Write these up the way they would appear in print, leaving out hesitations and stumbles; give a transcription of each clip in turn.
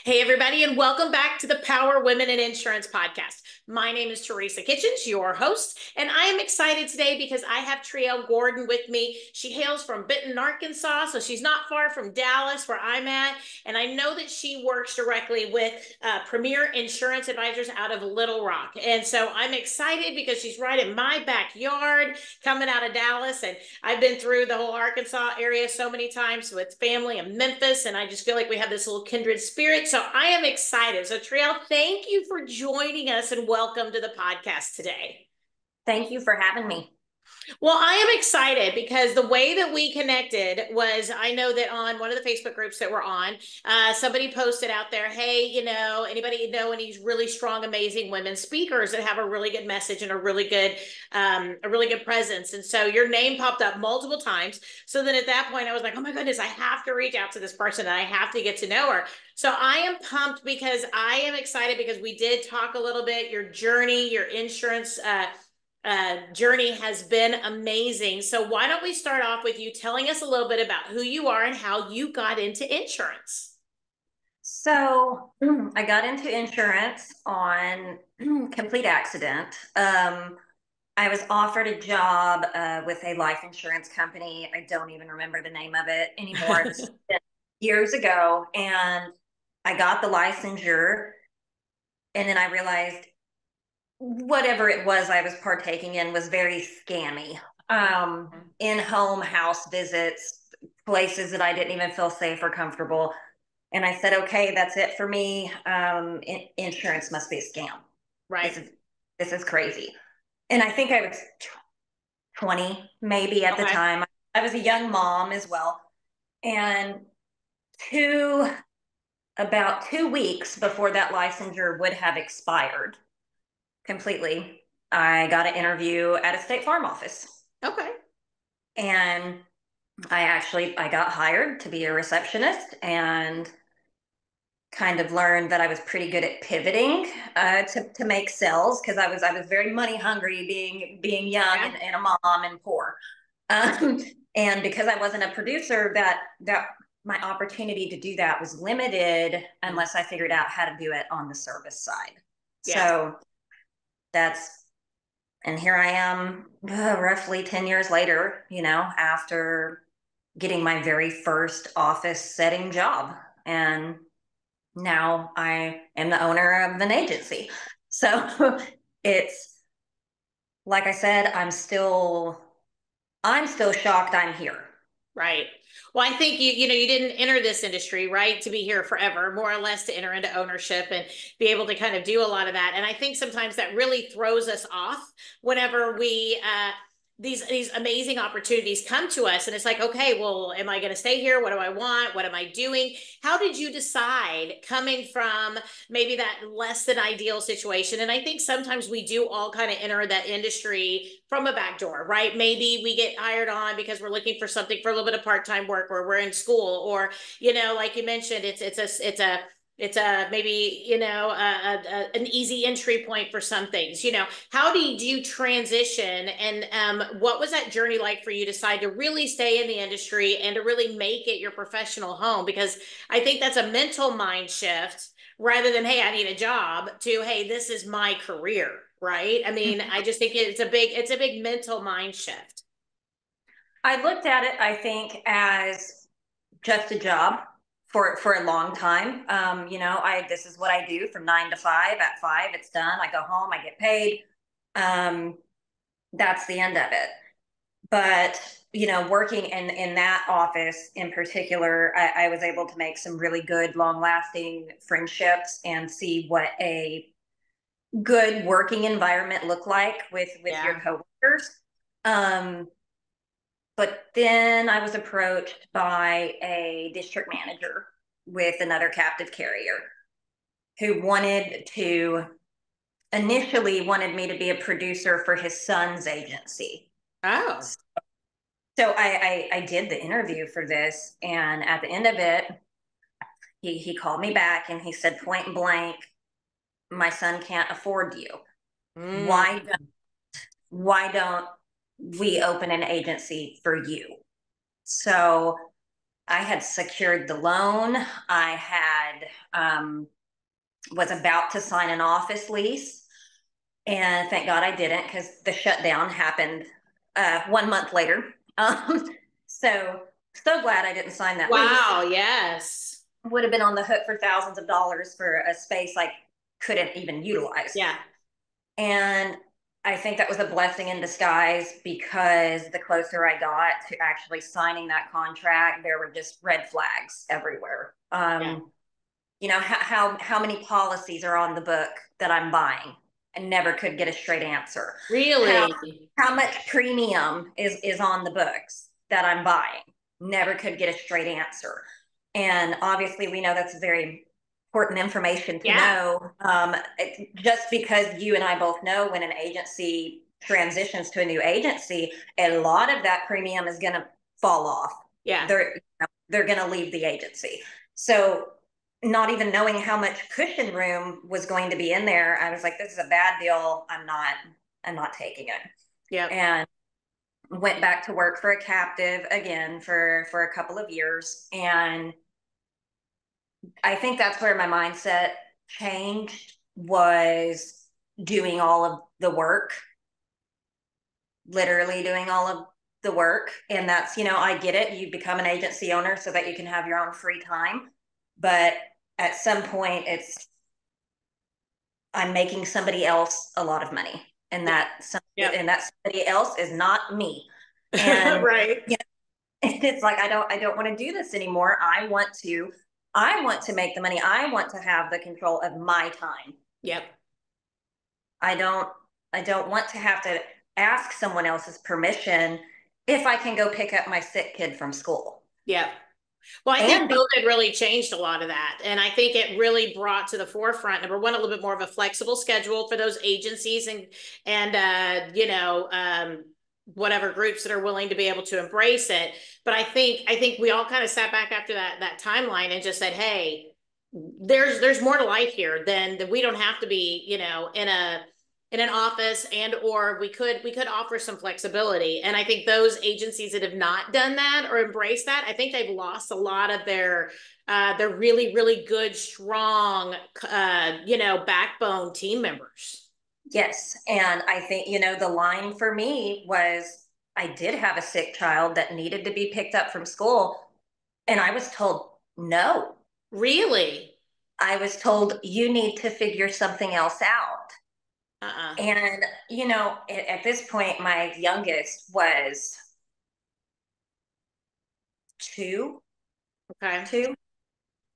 Hey, everybody, and welcome back to the Power Women in Insurance podcast. My name is Teresa Kitchens, your host, and I am excited today because I have Treell Gorden with me. She hails from Benton, Arkansas, so she's not far from Dallas, where I'm at, and I know that she works directly with Premier Insurance Advisors out of Little Rock. And so I'm excited because she's right in my backyard coming out of Dallas, and I've been through the whole Arkansas area so many times with family in Memphis, and I just feel like we have this little kindred spirit. So I am excited. So Treell, thank you for joining us and welcome to the podcast today. Thank you for having me. Well, I am excited because the way that we connected was, I know that on one of the Facebook groups that we're on, somebody posted out there, hey, anybody know any really strong, amazing women speakers that have a really good message and a really good presence. And so your name popped up multiple times. So then at that point I was like, oh my goodness, I have to reach out to this person and I have to get to know her. So I am pumped because I am excited because we did talk a little bit, your journey, your insurance, journey has been amazing. So why don't we start off with you telling us a little bit about who you are and how you got into insurance? So I got into insurance on complete accident. I was offered a job with a life insurance company. I don't even remember the name of it anymore. This was years ago. And I got the licensure. And then I realized whatever it was I was partaking in was very scammy. In-home house visits, places that I didn't even feel safe or comfortable. And I said, okay, that's it for me. Insurance must be a scam. Right. This is crazy. And I think I was 20 maybe at the Okay. time. I was a young mom as well. And two about 2 weeks before that licensure would have expired completely, I got an interview at a State Farm office. Okay. And I got hired to be a receptionist and kind of learned that I was pretty good at pivoting to make sales because I was very money hungry being young Yeah. and a mom and poor. Um, and because I wasn't a producer, that my opportunity to do that was limited unless I figured out how to do it on the service side. Yes. So that's and here I am, roughly 10 years later, after getting my very first office setting job. And now I am the owner of an agency. So it's like I said, I'm still shocked I'm here. Right. Well, I think you didn't enter this industry, right, to be here forever, more or less to enter into ownership and be able to kind of do a lot of that. And I think sometimes that really throws us off whenever we these amazing opportunities come to us and it's like, okay, well, am I going to stay here? What do I want? What am I doing? How did you decide coming from maybe that less than ideal situation? And I think sometimes we do all kind of enter that industry from a back door, right? Maybe we get hired on because we're looking for something for a little bit of part-time work or we're in school, or like you mentioned, it's a maybe an easy entry point for some things. How did you transition, and what was that journey like for you to decide to really stay in the industry and to really make it your professional home? Because I think that's a mental mind shift rather than, hey, I need a job, to, hey, this is my career, right? I mean, I just think it's a big mental mind shift. I looked at it, I think, as just a job for a long time. This is what I do from 9 to 5. At 5, it's done. I go home, I get paid. Um, that's the end of it. But working in that office in particular, I was able to make some really good, long-lasting friendships and see what a good working environment looked like with your Yeah. coworkers. Um, but then I was approached by a district manager with another captive carrier who initially wanted me to be a producer for his son's agency. Oh. So I did the interview for this, and at the end of it, he called me back and he said point blank, my son can't afford you. Mm. Why don't we open an agency for you? So I had secured the loan. I had was about to sign an office lease, and thank God I didn't, because the shutdown happened 1 month later. So so glad I didn't sign that lease. Wow, yes. Would have been on the hook for thousands of dollars for a space I couldn't even utilize. Yeah. And I think that was a blessing in disguise, because the closer I got to actually signing that contract, there were just red flags everywhere. Yeah. How many policies are on the book that I'm buying, and never could get a straight answer. How Really? how much premium is on the books that I'm buying, never could get a straight answer. And obviously, we know that's very important information to Yeah. know. Just because you and I both know, when an agency transitions to a new agency, a lot of that premium is going to fall off. Yeah. They're going to leave the agency. So, not even knowing how much cushion room was going to be in there, I was like, this is a bad deal. I'm not taking it. Yep. And went back to work for a captive again for a couple of years. And I think that's where my mindset changed, was doing all of the work, literally doing all of the work. And that's, I get it. You become an agency owner so that you can have your own free time. But at some point, I'm making somebody else a lot of money. And Yeah. Yep. that somebody else is not me. And Right. it's like, I don't want to do this anymore. I want to make the money. I want to have the control of my time. Yep. I don't I don't want to have to ask someone else's permission if I can go pick up my sick kid from school. Yep. Well, I think And COVID really changed a lot of that. And I think it really brought to the forefront, number one, a little bit more of a flexible schedule for those agencies and whatever groups that are willing to be able to embrace it. But I think we all kind of sat back after that timeline and just said, hey, there's more to life here than that. We don't have to be, in an office, and or we could offer some flexibility. And I think those agencies that have not done that or embraced that, I think they've lost a lot of their really, really good, strong, backbone team members. yes, and I think, the line for me was, I did have a sick child that needed to be picked up from school, and I was told no. Really? I was told, you need to figure something else out. Uh-uh. And, at this point, my youngest was two, Okay. two.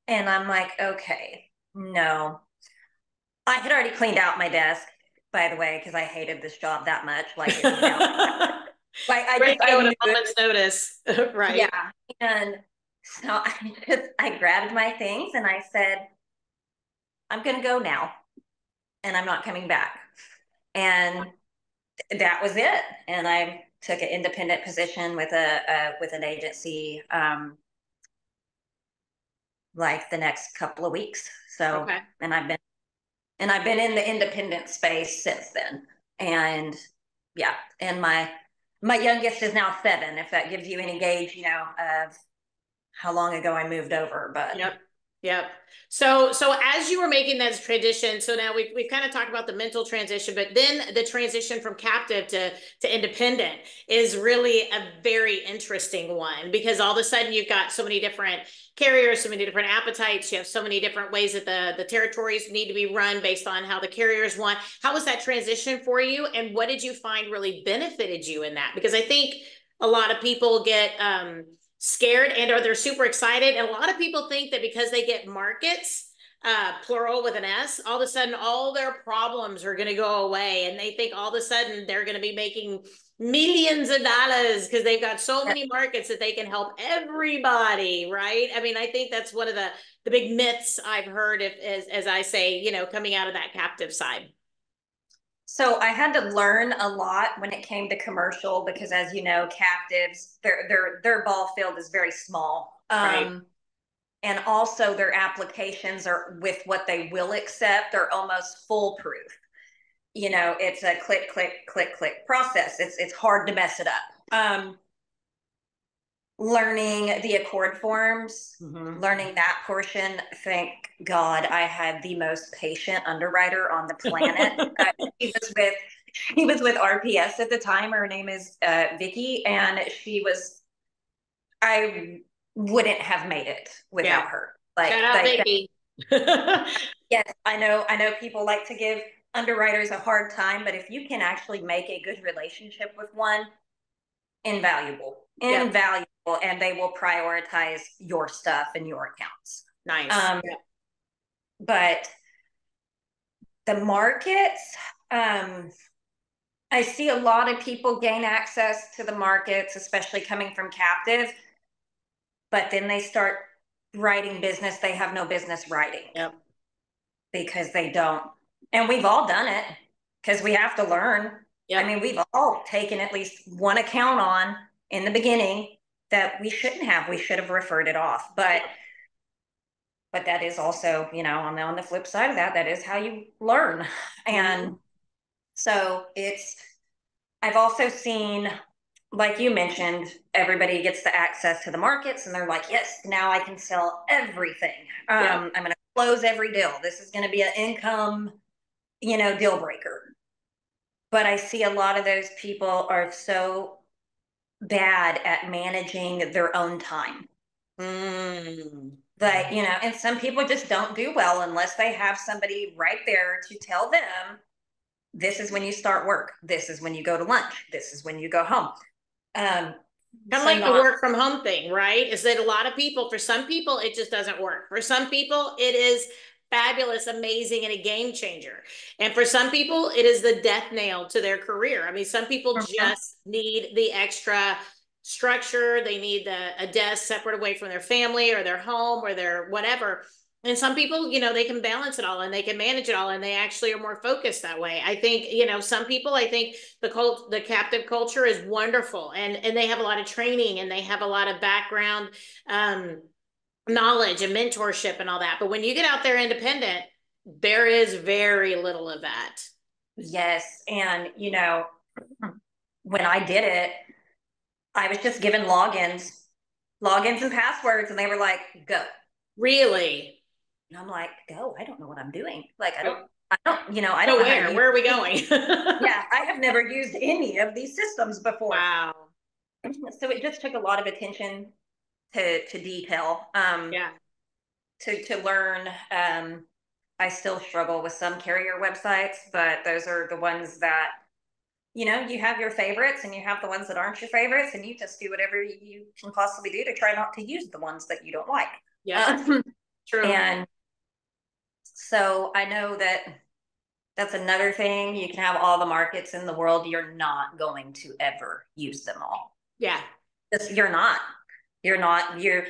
And I'm like, okay, no. I had already cleaned out my desk, by the way, because I hated this job that much. Like, it was now. Like, Right. I Go at a knew it. moment's notice. Right. Yeah. And so I grabbed my things and I said, I'm going to go now, and I'm not coming back. And that was it. And I took an independent position with with an agency, like the next couple of weeks. So, Okay. and I've been in the independent space since then. And yeah, and my youngest is now 7, if that gives you any gauge, of how long ago I moved over. But Yep. Yep. So as you were making that transition, so now we've kind of talked about the mental transition, but then the transition from captive to independent is really a very interesting one, because all of a sudden you've got so many different carriers, so many different appetites, you have so many different ways that the territories need to be run based on how the carriers want. How was that transition for you, and what did you find really benefited you in that? Because I think a lot of people get scared and or they're super excited, and a lot of people think that because they get markets, plural with an S, all of a sudden all their problems are going to go away, and they think all of a sudden they're going to be making millions of dollars because they've got so many markets that they can help everybody, right? I mean, I think that's one of the big myths I've heard, if, as I say, coming out of that captive side. so I had to learn a lot when it came to commercial, because, as you know, captives, their ball field is very small. Right. And also their applications are, with what they will accept, are almost foolproof. It's a click, click, click, click process. It's hard to mess it up. learning the accord forms, Mm-hmm. learning that portion. Thank God I had the most patient underwriter on the planet. She was with she was with RPS at the time. Her name is Vicky, and I wouldn't have made it Yeah. without her. Shout out Vicky. Yes, I know people like to give underwriters a hard time, but if you can actually make a good relationship with one, invaluable, Yep. invaluable, and they will prioritize your stuff and your accounts. Nice. Um, Yep. but the markets, um, I see a lot of people gain access to the markets, especially coming from captive, but then they start writing business they have no business writing Yep. because they don't. And we've all done it because we have to learn. I Yep. mean, we've all taken at least one account on in the beginning that we shouldn't have. We should have referred it off. But that is also, on the flip side of that, that is how you learn. Mm-hmm. And so I've also seen, like you mentioned, everybody gets the access to the markets and they're like, yes, now I can sell everything. Yep. I'm going to close every deal. This is going to be an income, deal breaker. But I see a lot of those people are so bad at managing their own time. Mm. That, and some people just don't do well unless they have somebody right there to tell them, this is when you start work. This is when you go to lunch. This is when you go home. Um, Kind of so like the not, work from home thing, right? Is that a lot of people, for some people, it just doesn't work. For some people, it is fabulous, amazing, and a game changer. And for some people, it is the death nail to their career. I mean, some people Mhm. just need the extra structure. They need a desk separate away from their family or their home or their whatever. And some people, they can balance it all and they can manage it all and they actually are more focused that way. I think, some people, I think the captive culture is wonderful and they have a lot of training and they have a lot of background um, knowledge and mentorship and all that. But when you get out there independent, there is very little of that. Yes. And, when I did it, I was just given logins and passwords, and they were like, go. Really? And I'm like, go? I don't know what I'm doing. Like, Oh, I don't so know how to where? use Where are we any. going? Yeah, I have never used any of these systems before. Wow. So it just took a lot of attention to detail, Yeah. to learn. I still struggle with some carrier websites, but those are the ones that, you have your favorites and you have the ones that aren't your favorites, and you just do whatever you can possibly do to try not to use the ones that you don't like. Yep. Um, True. and so I know that that's another thing. You can have all the markets in the world. You're not going to ever use them all. Yeah. You're not. You're not. You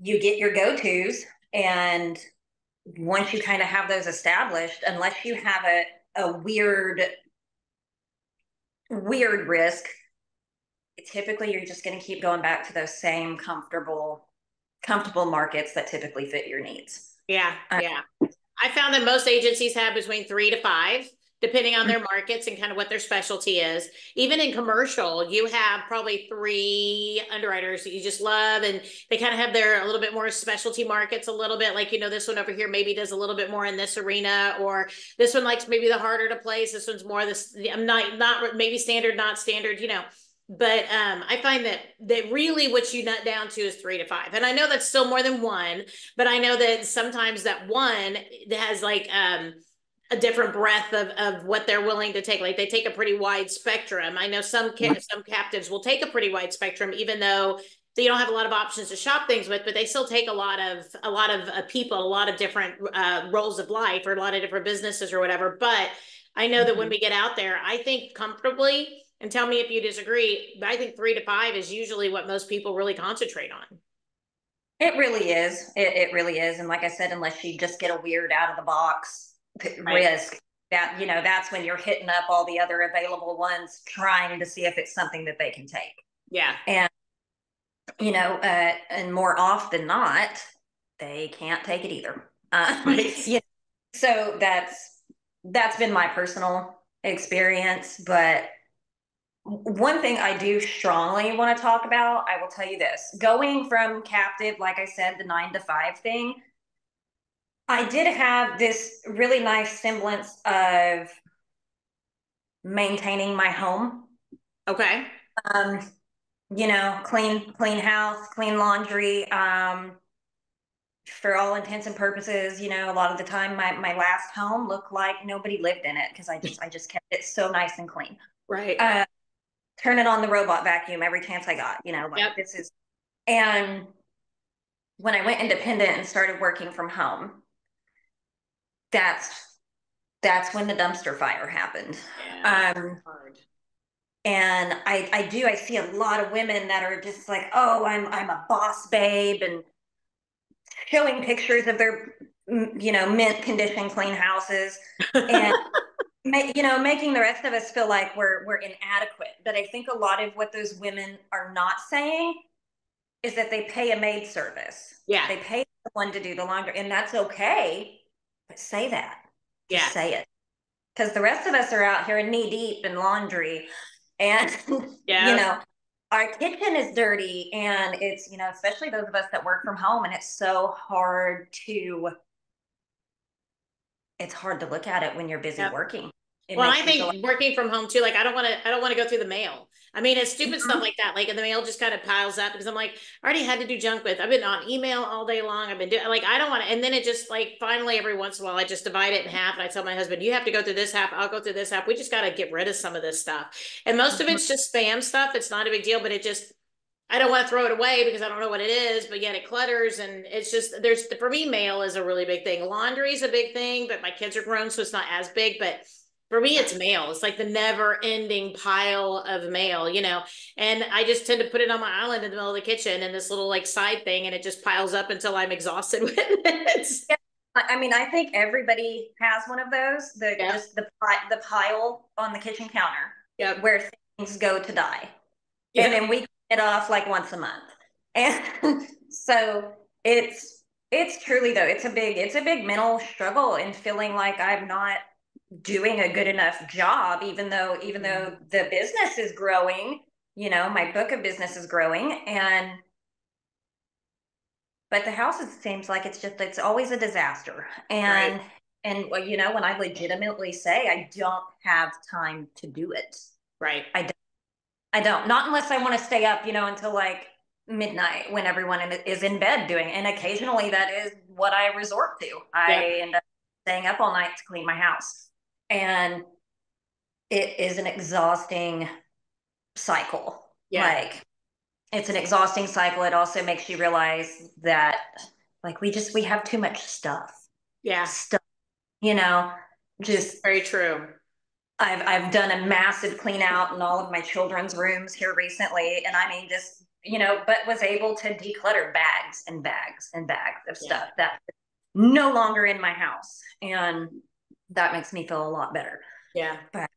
get your go-tos, and once you kind of have those established, unless you have a weird risk, typically you're just going to keep going back to those same comfortable markets that typically fit your needs. Yeah. Yeah. I found that most agencies have between 3 to 5, depending on their markets and kind of what their specialty is. Even in commercial, you have probably 3 underwriters that you just love, and they kind of have their a little bit more specialty markets, a little bit like, this one over here maybe does a little bit more in this arena, or this one likes maybe the harder to place. This one's more this, I'm not maybe standard, not standard. But I find that really what you nut down to is 3 to 5, and I know that's still more than one, but I know that sometimes that one has like a different breadth of what they're willing to take. Like they take a pretty wide spectrum. I know some captives will take a pretty wide spectrum, even though they don't have a lot of options to shop things with, but they still take a lot of people, a lot of different roles of life, or a lot of different businesses or whatever. But I know that when we get out there, I think comfortably, and tell me if you disagree, but I think 3 to 5 is usually what most people really concentrate on. It really is. It really is. And like I said, unless you just get a weird out of the box Right. risk, that's when you're hitting up all the other available ones, trying to see if it's something that they can take. Yeah. And, and more often than not, they can't take it either. Right. So that's been my personal experience. But one thing I do strongly want to talk about, I will tell you this. Going from captive, like I said, the 9 to 5 thing, I did have this really nice semblance of maintaining my home. Okay. Um, clean house, clean laundry. For all intents and purposes, a lot of the time my last home looked like nobody lived in it because I just kept it so nice and clean. Right. Uh, Turning on the robot vacuum every chance I got, Yep. this is, and when I went independent and started working from home, that's that's when the dumpster fire happened. Yeah. Um, Hard. and I see a lot of women that are just like, oh, I'm a boss babe, and showing pictures of their mint condition clean houses, and making the rest of us feel like we're inadequate. But I think a lot of what those women are not saying is that they pay a maid service. Yeah. They pay someone to do the laundry, and that's okay. But say that. Just Yeah. say it. Because the rest of us are out here knee deep in laundry, and Yeah. our kitchen is dirty, and it's, especially those of us that work from home, and it's hard to look at it when you're busy Yep. working. It Well, I makes you feel like, think working from home too, like I don't want to go through the mail. I mean, it's stupid stuff mm-hmm. like that. Like, and the mail just kind of piles up because I'm like, I already had to do junk with. I've been on email all day long. I've been doing like, I don't want to. And then it just like finally every once in a while, I just divide it in half. And I tell my husband, you have to go through this half. I'll go through this half. We just got to get rid of some of this stuff. And most of Mm-hmm. it's just spam stuff. It's not a big deal, but it just, I don't want to throw it away because I don't know what it is, but yet it clutters. And it's just, for me, mail is a really big thing. Laundry is a big thing, but my kids are grown, so it's not as big. But for me, it's mail. It's like the never ending pile of mail, and I just tend to put it on my island in the middle of the kitchen in this little like side thing, and it just piles up until I'm exhausted with it. Yeah. I mean, I think everybody has one of those. Yeah. Just the pile on the kitchen counter Yep. where things go to die, and Yeah. then we clean it off like once a month. And so it's truly, though, it's a big mental struggle in feeling like I'm not doing a good enough job, even though the business is growing. My book of business is growing, but the house, it seems like it's always a disaster. Right. And when I legitimately say I don't have time to do it, Right. I don't, not unless I want to stay up, until like midnight when everyone is in bed doing, and occasionally that is what I resort to. Yeah. I end up staying up all night to clean my house, and it is an exhausting cycle. Yeah. Like, it's an exhausting cycle. It also makes you realize that, like, we have too much Yeah. stuff, you know, just Very true. I've done a massive clean out in all of my children's rooms here recently. And I mean, just, but was able to declutter bags and bags and bags of Yeah. stuff that no longer in my house. And that makes me feel a lot better. Yeah. But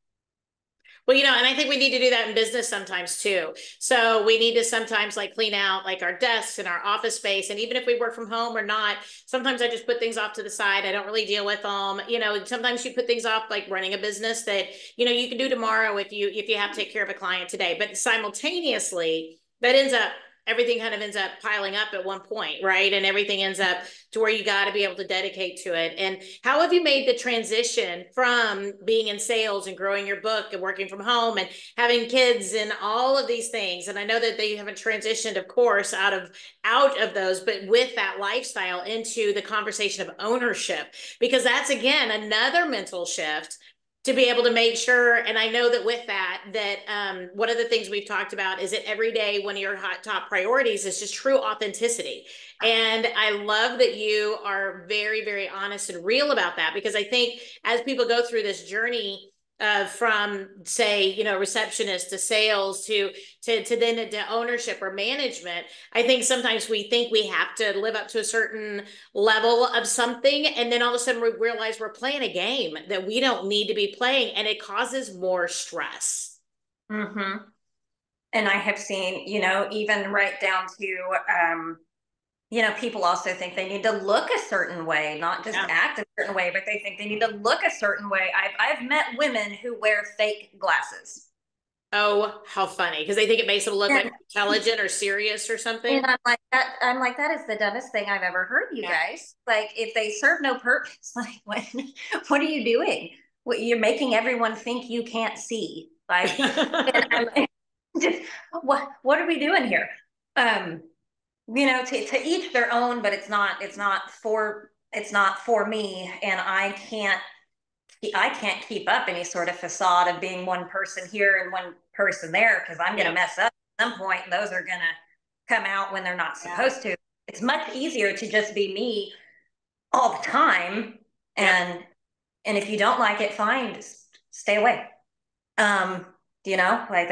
Well, and I think we need to do that in business sometimes too. So we need to sometimes like clean out like our desks and our office space. And even if we work from home or not, sometimes I just put things off to the side. I don't really deal with them. Sometimes you put things off like running a business that, you can do tomorrow if you have to take care of a client today. But simultaneously, that ends up everything kind of ends up piling up at one point, right? And everything ends up to where you got to be able to dedicate to it. And how have you made the transition from being in sales and growing your book and working from home and having kids and all of these things? And I know that they haven't transitioned, of course, out of those, but with that lifestyle into the conversation of ownership, because that's again another mental shift to be able to make sure. And I know that with that one of the things we've talked about is that every day one of your top priorities is just true authenticity. And I love that you are very, very honest and real about that, because I think as people go through this journey from say, receptionist to sales to then to ownership or management, I think sometimes we think we have to live up to a certain level of something, and then all of a sudden we realize we're playing a game that we don't need to be playing, and it causes more stress. mm-hmm. And I have seen, even right down to, people also think they need to look a certain way, not just Yeah. act a certain way, but they think they need to look a certain way. I've met women who wear fake glasses. Oh, how funny. Because they think it makes them look like And, intelligent or serious or something. and I'm like, that is the dumbest thing I've ever heard, you Yeah. guys. Like, if they serve no purpose, like, what are you doing? What, you're making everyone think you can't see. Like, and I'm like, just, what are we doing here? Um, to each their own, but it's not for me, and I can't keep up any sort of facade of being one person here and one person there, because I'm going to Yeah. mess up at some point, and those are going to come out when they're not Yeah. supposed to. It's much easier to just be me all the time, Yep. and if you don't like it, fine, just stay away. Um, like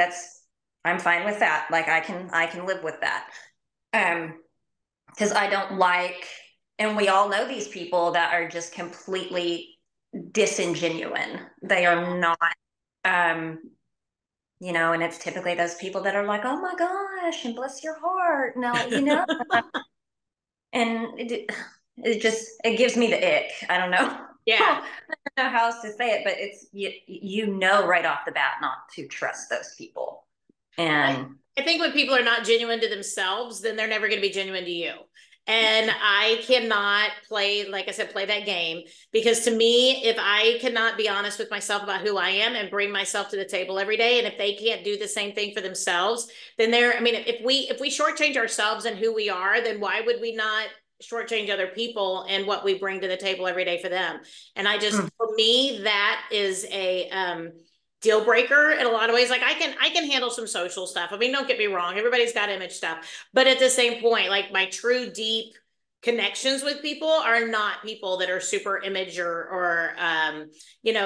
I'm fine with that. Like I can live with that. Um, because I don't like, and we all know these people that are just completely disingenuine. They Yeah. are not, um, and it's typically those people that are like, oh my gosh, and bless your heart. No, and it gives me the ick. I don't know. Yeah. I don't know how else to say it, but it's right off the bat not to trust those people. And I think when people are not genuine to themselves, then they're never going to be genuine to you. And I cannot play, like I said, play that game, because to me, if I cannot be honest with myself about who I am and bring myself to the table every day, and if they can't do the same thing for themselves, then I mean, if we shortchange ourselves and who we are, then why would we not shortchange other people and what we bring to the table every day for them? And for me, that is a deal breaker in a lot of ways. Like I can handle some social stuff. I mean, don't get me wrong, everybody's got image stuff, but at the same point, like my true deep connections with people are not people that are super image or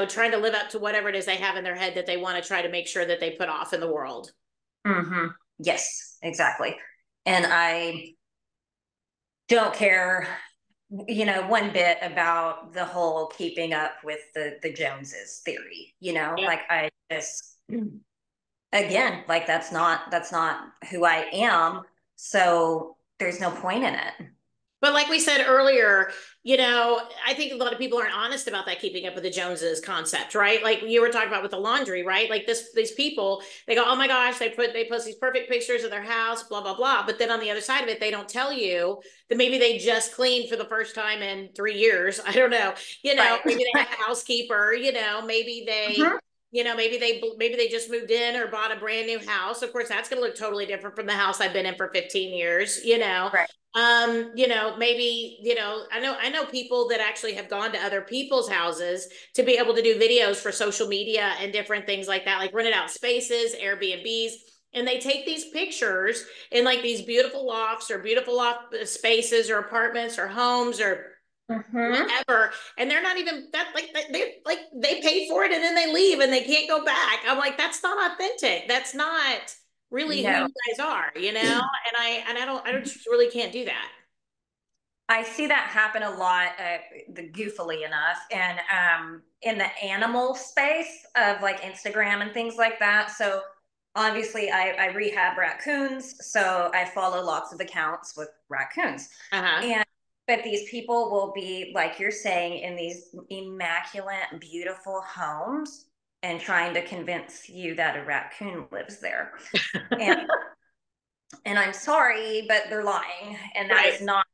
trying to live up to whatever it is they have in their head that they want to try to make sure that they put off in the world. mm-hmm. Yes, exactly. And I don't care, one bit about the whole keeping up with the Joneses theory. Yep. Like I just, again, like that's not who I am. So there's no point in it. But like we said earlier, I think a lot of people aren't honest about that keeping up with the Joneses concept, right? Like you were talking about with the laundry, right? Like these people, they go, oh my gosh, they post these perfect pictures of their house, blah, blah, blah. But then on the other side of it, they don't tell you that maybe they just cleaned for the first time in 3 years. I don't know. Right. Maybe they have a housekeeper, maybe they Mm-hmm. maybe they just moved in or bought a brand new house. Of course, that's going to look totally different from the house I've been in for 15 years. Right. Maybe, I know people that actually have gone to other people's houses to be able to do videos for social media and different things like that, like rented out spaces, Airbnbs, and they take these pictures in like these beautiful lofts or beautiful loft spaces or apartments or homes or Mm-hmm. whatever, and they're not even that, they paid for it and then they leave and they can't go back. I'm like, that's not authentic. That's not really who No. you guys are. And I just really can't do that. I see that happen a lot, goofily enough, and in the animal space of like Instagram and things like that. So obviously, I rehab raccoons, so I follow lots of accounts with raccoons, Uh-huh. and but these people will be like you're saying in these immaculate, beautiful homes, and trying to convince you that a raccoon lives there, and I'm sorry, but they're lying, and that Right. is not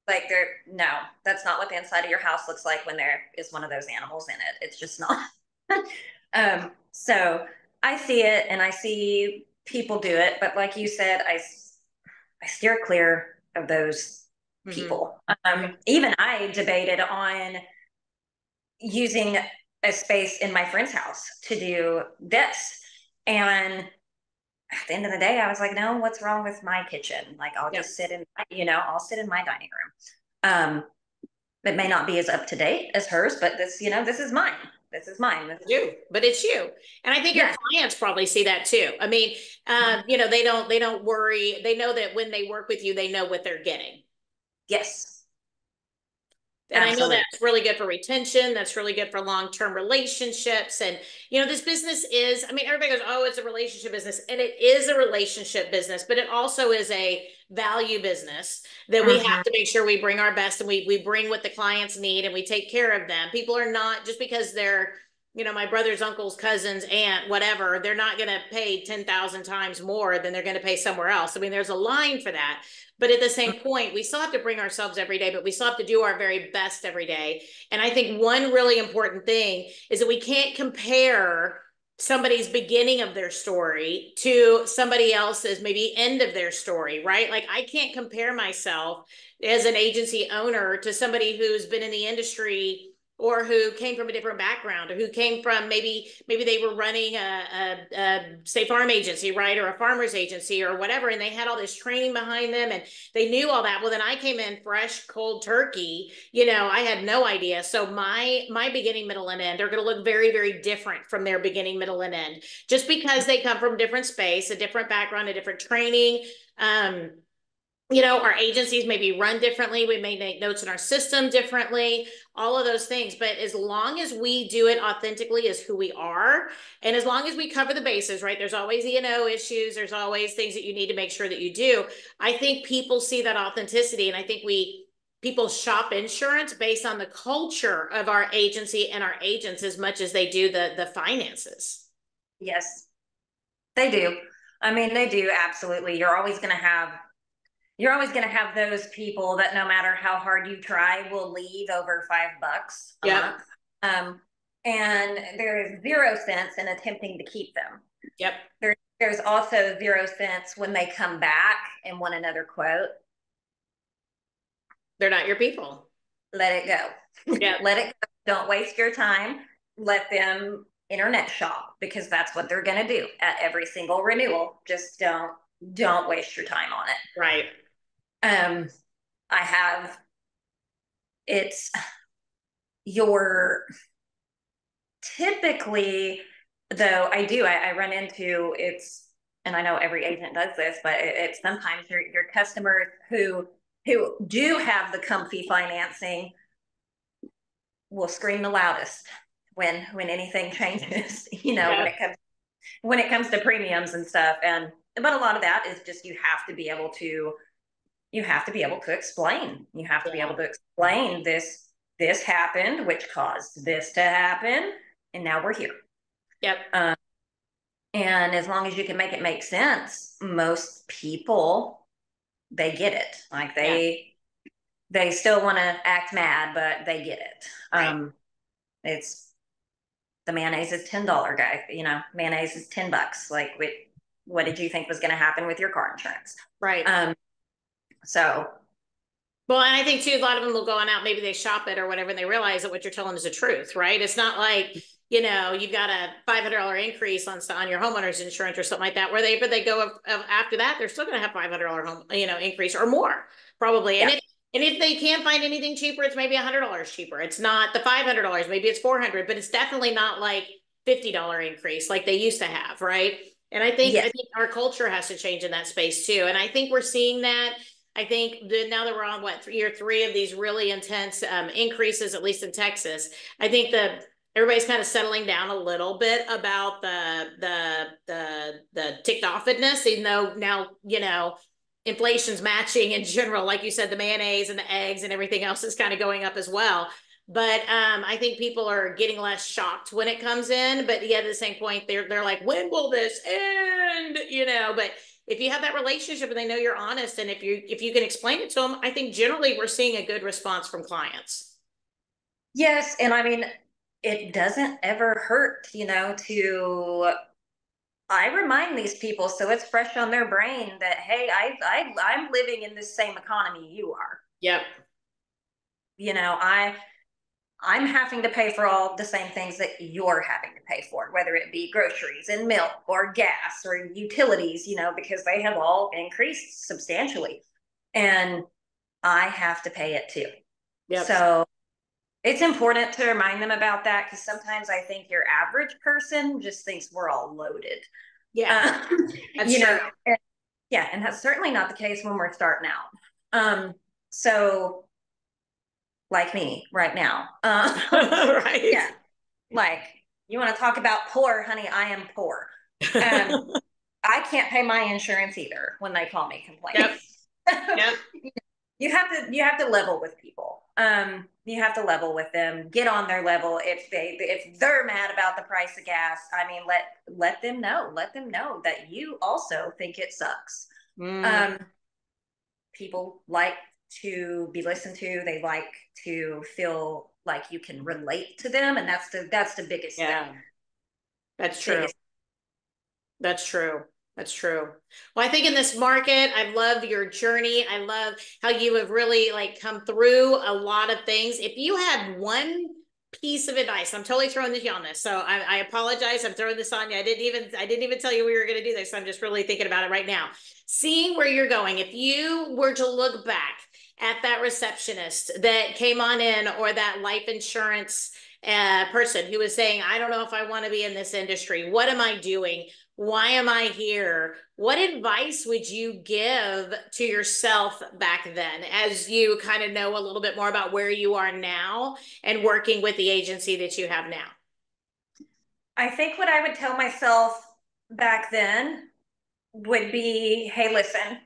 like they're no, that's not what the inside of your house looks like when there is one of those animals in it. It's just not. So I see it and I see people do it, but like you said, I steer clear of those Mm-hmm. people. Even I debated on using a space in my friend's house to do this. And at the end of the day, I was like, no, what's wrong with my kitchen? Like, I'll Yep. just I'll sit in my dining room. It may not be as up to date as hers, but this is mine. This is mine. You, but it's you. And I think your Yes. clients probably see that too. I mean, they don't worry. They know that when they work with you, they know what they're getting. Yes. And I know Absolutely. that's really good for retention. That's really good for long-term relationships. And, this business is, I mean, everybody goes, oh, it's a relationship business. And it is a relationship business, but it also is a value business that we Mm-hmm. have to make sure we bring our best and we bring what the clients need and we take care of them. People are not just because they're my brother's uncle's cousin's aunt, whatever, they're not going to pay 10,000 times more than they're going to pay somewhere else. I mean, there's a line for that. But at the same point, we still have to bring ourselves every day, but we still have to do our very best every day. And I think one really important thing is that we can't compare somebody's beginning of their story to somebody else's maybe end of their story, right? Like I can't compare myself as an agency owner to somebody who's been in the industry or who came from a different background, or who came from maybe they were running a State Farm agency, right, or a farmer's agency or whatever, and they had all this training behind them and they knew all that. Well, then I came in fresh, cold turkey. I had no idea. So my beginning, middle, and end are going to look very, very different from their beginning, middle, and end, just because they come from a different space, a different background, a different training. Our agencies maybe run differently. We may make notes in our system differently, all of those things. But as long as we do it authentically as who we are, and as long as we cover the bases, right? There's always E&O issues. There's always things that you need to make sure that you do. I think people see that authenticity. And I think people shop insurance based on the culture of our agency and our agents as much as they do the finances. Yes, they do. I mean, they do. Absolutely. You're always going to have those people that no matter how hard you try will leave over $5 a Yep. month. And there is 0 cents in attempting to keep them. Yep. There's also 0 cents when they come back and want another quote. They're not your people. Let it go. Yeah. Let it go. Don't waste your time. Let them internet shop, because that's what they're going to do at every single renewal. Just don't waste your time on it. Right. It's your typically, though, I run into it's, and I know every agent does this, but it's sometimes your customers who do have the comfy financing will scream the loudest when anything changes, yeah. when it comes to premiums and stuff. But a lot of that is just you have to be able to explain. You have to be able to explain this happened, which caused this to happen, and now we're here. Yep. And as long as you can make it make sense, most people, they get it. Like they still want to act mad, but they get it. Right. It's the mayonnaise is $10 guy. Mayonnaise is $10. Like, what did you think was going to happen with your car insurance? Right. So. Well, and I think too, a lot of them will go on out, maybe they shop it or whatever, and they realize that what you're telling is the truth, right? It's not like, you've got a $500 increase on your homeowner's insurance or something like that, but they go after that, they're still going to have $500 home, increase or more probably. Yeah. And if they can't find anything cheaper, it's maybe $100 cheaper. It's not the $500, maybe it's $400, but it's definitely not like $50 increase like they used to have, right? And I think our culture has to change in that space too. And I think we're seeing that. I think now that we're on year 3 of these really intense increases, at least in Texas, I think everybody's kind of settling down a little bit about the ticked offness, even though now, inflation's matching in general. Like you said, the mayonnaise and the eggs and everything else is kind of going up as well. But I think people are getting less shocked when it comes in. But at the same point, they're like, when will this end? But if you have that relationship and they know you're honest, and if you can explain it to them, I think generally we're seeing a good response from clients. Yes, and I mean, it doesn't ever hurt, I remind these people so it's fresh on their brain that, hey, I'm living in this same economy you are. Yep. I'm having to pay for all the same things that you're having to pay for, whether it be groceries and milk or gas or utilities, because they have all increased substantially. And I have to pay it too. Yep. So it's important to remind them about that, because sometimes I think your average person just thinks we're all loaded. Yeah, that's true. And that's certainly not the case when we're starting out. So like me right now. Right. Yeah. Like, you want to talk about poor, honey, I am poor. I can't pay my insurance either when they call me complaining. Yep. Yep. You have to level with people. You have to level with them, get on their level. If they're mad about the price of gas, I mean, let them know that you also think it sucks. Mm, Um, People like to be listened to. They like to feel like you can relate to them, and that's the biggest thing. yeah, that's true. Biggest. That's true. That's true. Well, I think in this market, I love your journey. I love how you have really like come through a lot of things. If you had one piece of advice, I'm totally throwing this on this. So I apologize. I'm throwing this on you. I didn't even tell you we were going to do this. I'm just really thinking about it right now. Seeing where you're going, if you were to look back at that receptionist that came on in or that life insurance person who was saying, I don't know if I want to be in this industry. What am I doing? Why am I here? What advice would you give to yourself back then as you kind of know a little bit more about where you are now and working with the agency that you have now? I think what I would tell myself back then would be, hey, listen,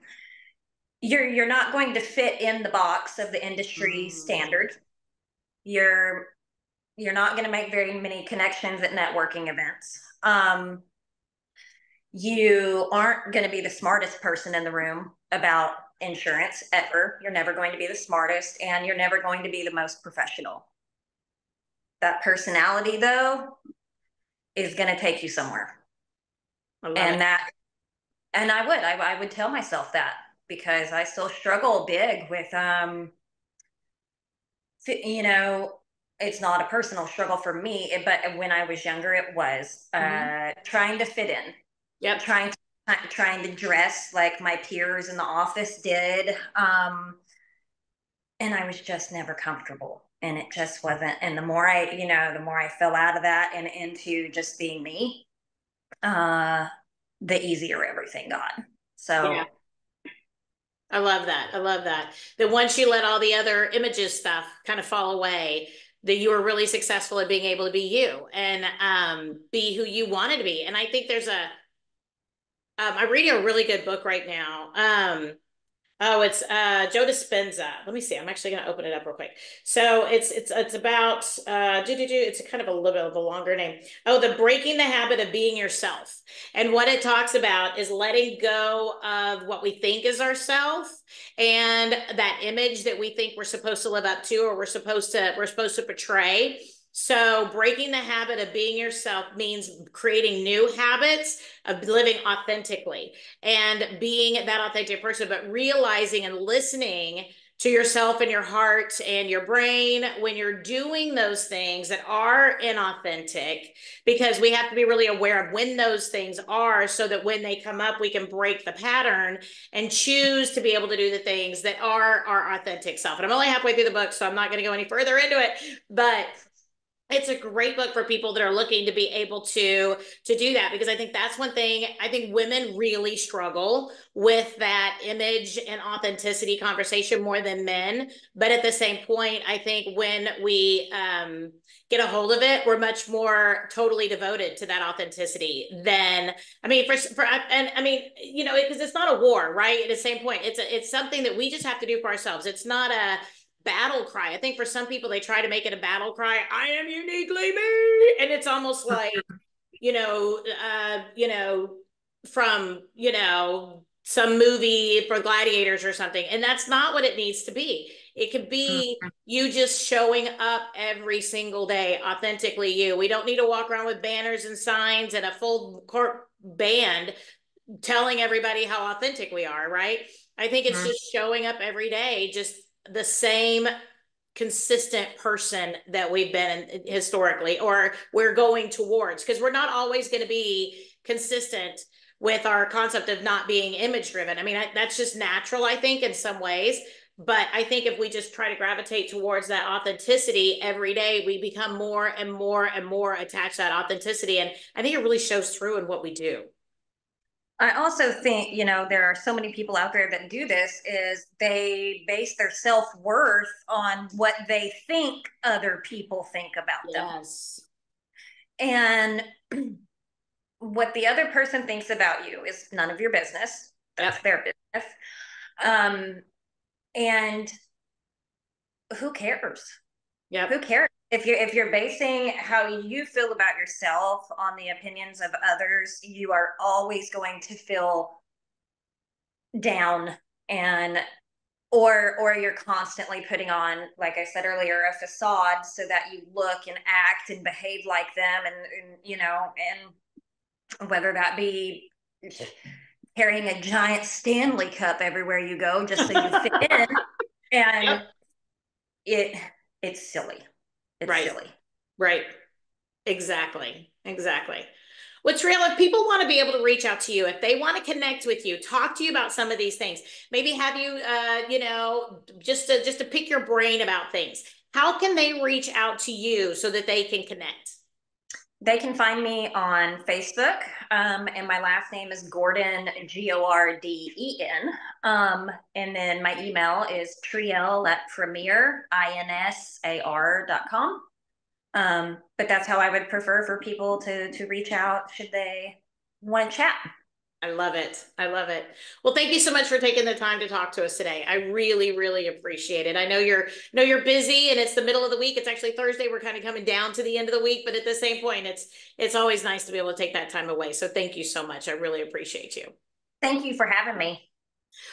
you're not going to fit in the box of the industry Mm, standard. You're you're not going to make very many connections at networking events. You aren't going to be the smartest person in the room about insurance ever. You're never going to be the smartest, and you're never going to be the most professional. That personality, though, is going to take you somewhere. I love it. And I would tell myself that because I still struggle big with, you know, it's not a personal struggle for me, but when I was younger, it was Mm-hmm. trying to fit in, Yep. trying to dress like my peers in the office did. And I was just never comfortable. And it just wasn't. And the more I fell out of that and into just being me, uh, the easier everything got. Yeah. So I love that. I love that. That once you let all the other images stuff kind of fall away, that you were really successful at being able to be you and be who you wanted to be. And I think I'm reading a really good book right now. Oh, it's Joe Dispenza. Let me see. I'm actually going to open it up real quick. So it's about it's kind of a little bit of a longer name. Oh, the breaking the habit of being yourself. And what it talks about is letting go of what we think is ourself and that image that we think we're supposed to live up to or we're supposed to portray. So breaking the habit of being yourself means creating new habits of living authentically and being that authentic person, but realizing and listening to yourself and your heart and your brain when you're doing those things that are inauthentic, because we have to be really aware of when those things are so that when they come up, we can break the pattern and choose to be able to do the things that are our authentic self. And I'm only halfway through the book, so I'm not going to go any further into it, but it's a great book for people that are looking to be able to do that, because I think that's one thing I think women really struggle with, that image and authenticity conversation more than men. But at the same point, I think when we get a hold of it, we're much more totally devoted to that authenticity than, I mean, and I mean, because it's not a war, right? At the same point, it's something that we just have to do for ourselves. It's not a battle cry. I think for some people they try to make it a battle cry. I am uniquely me, and it's almost like you know, from some movie for gladiators or something, and that's not what it needs to be. It could be you just showing up every single day, authentically you. We don't need to walk around with banners and signs and a full court band telling everybody how authentic we are, right? I think it's just showing up every day, just the same consistent person that we've been historically or we're going towards, because we're not always going to be consistent with our concept of not being image driven. I mean, that's just natural, I think, in some ways. But I think if we just try to gravitate towards that authenticity every day, we become more and more and more attached to that authenticity. And I think it really shows through in what we do. I also think, there are so many people out there that do this is they base their self-worth on what they think other people think about them. Yes. And what the other person thinks about you is none of your business. Yep. That's their business. Um, and who cares? Yep. Who cares? If you're basing how you feel about yourself on the opinions of others, you are always going to feel down, and or you're constantly putting on, like I said earlier, a facade so that you look and act and behave like them, and and whether that be carrying a giant Stanley cup everywhere you go just so you fit in, and Yep. it it's silly. It's Right. silly. Right. Exactly. Exactly. Well, Treell, if people want to be able to reach out to you, if they want to connect with you, talk to you about some of these things, maybe have you, just to pick your brain about things. How can they reach out to you so that they can connect? They can find me on Facebook, and my last name is Gorden, Gorden. And then my email is Treell at premierinsar.com. But that's how I would prefer for people to reach out should they want to chat. I love it. I love it. Well, thank you so much for taking the time to talk to us today. I really, really appreciate it. I know you're busy and it's the middle of the week. It's actually Thursday. We're kind of coming down to the end of the week, but at the same point, it's always nice to be able to take that time away. So thank you so much. I really appreciate you. Thank you for having me.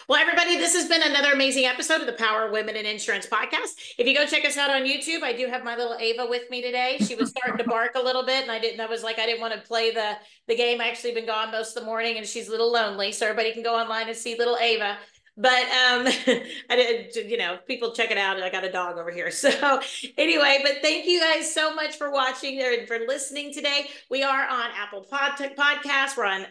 Well, everybody, this has been another amazing episode of the Power of Women in Insurance podcast. If you go check us out on YouTube, I do have my little Ava with me today. She was starting to bark a little bit, and I didn't want to play the game. I actually been gone most of the morning, and she's a little lonely, so everybody can go online and see little Ava. But I did, people check it out. I got a dog over here. So anyway, but thank you guys so much for watching and for listening today. We are on Apple Podcasts. We're on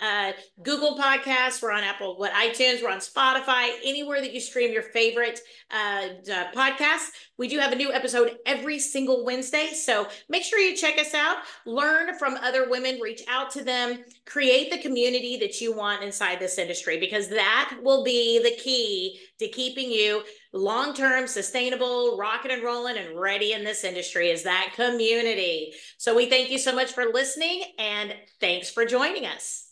Google Podcasts. We're on iTunes. We're on Spotify. Anywhere that you stream your favorite podcasts. We do have a new episode every single Wednesday. So make sure you check us out. Learn from other women. Reach out to them. Create the community that you want inside this industry, because that will be the key to keeping you long-term, sustainable, rocking and rolling, and ready in this industry, is that community. So we thank you so much for listening, and thanks for joining us.